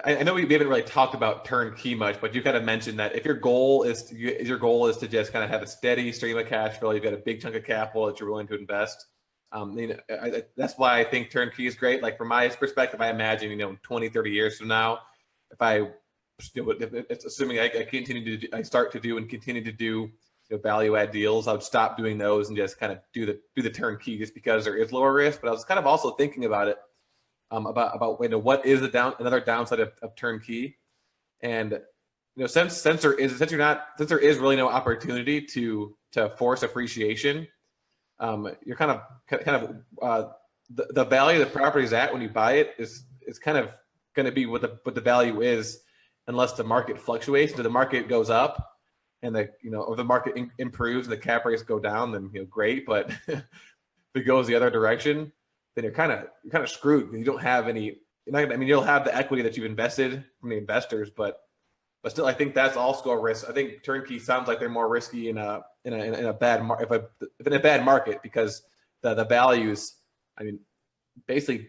I know we haven't really talked about turnkey much, but you kind of mentioned that if your goal is to just kind of have a steady stream of cash flow, you've got a big chunk of capital that you're willing to invest. That's why I think turnkey is great. Like from my perspective, I imagine 20, 30 years from now, if it's assuming I start to do and continue to do value add deals, I would stop doing those and just kind of do the turnkey just because there is lower risk. But I was kind of also thinking about it. About what is another downside of turnkey, and since there is really no opportunity to force appreciation, you're kind of the value of the property is at when you buy it is kind of going to be what the value is unless the market fluctuates. If the market goes up and or the market improves and the cap rates go down, then great. But if it goes the other direction, then you're kind of screwed. You don't have any. You'll have the equity that you've invested from the investors, but still, I think that's also a risk. I think turnkey sounds like they're more risky in a bad market because the values, basically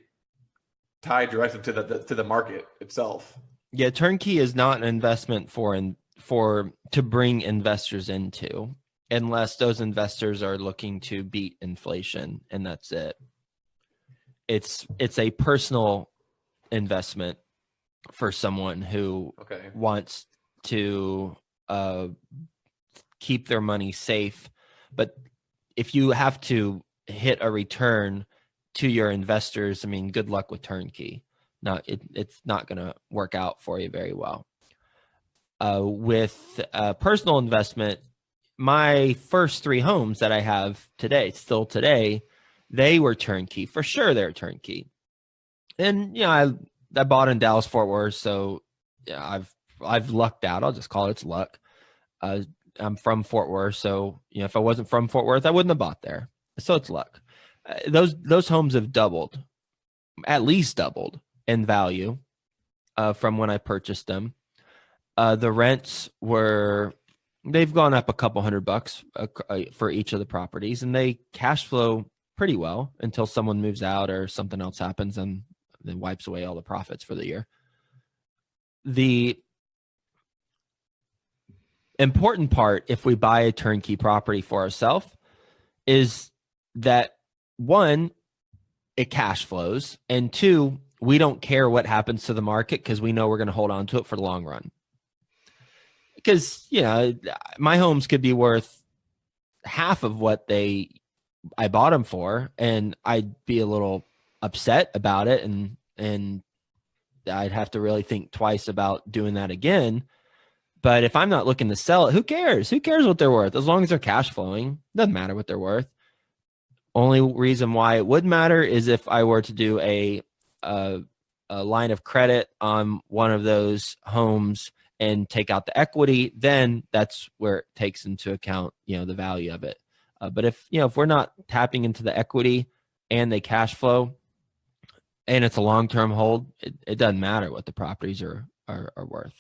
tied directly to the market itself. Yeah, turnkey is not an investment to bring investors into, unless those investors are looking to beat inflation, and that's it. It's a personal investment for someone who wants to keep their money safe. But if you have to hit a return to your investors, good luck with turnkey. It's not going to work out for you very well. With personal investment, my first 3 homes that I have today, they were turnkey. For sure, they're turnkey. And I bought in Dallas Fort Worth, so I've lucked out. I'll just call it luck. I'm from Fort Worth, so if I wasn't from Fort Worth, I wouldn't have bought there. So it's luck. Those homes have doubled, at least doubled in value from when I purchased them. The rents they've gone up a couple $100 for each of the properties, and they cash flow pretty well until someone moves out or something else happens and then wipes away all the profits for the year. The important part, if we buy a turnkey property for ourselves, is that 1, it cash flows, and 2, we don't care what happens to the market because we know we're going to hold on to it for the long run. Because my homes could be worth half of what I bought them for, and I'd be a little upset about it, and I'd have to really think twice about doing that again. But if I'm not looking to sell it, who cares? Who cares what they're worth? As long as they're cash flowing, doesn't matter what they're worth. Only reason why it would matter is if I were to do a line of credit on one of those homes and take out the equity, then that's where it takes into account, the value of it. But if we're not tapping into the equity and they cash flow and it's a long-term hold, it doesn't matter what the properties are worth.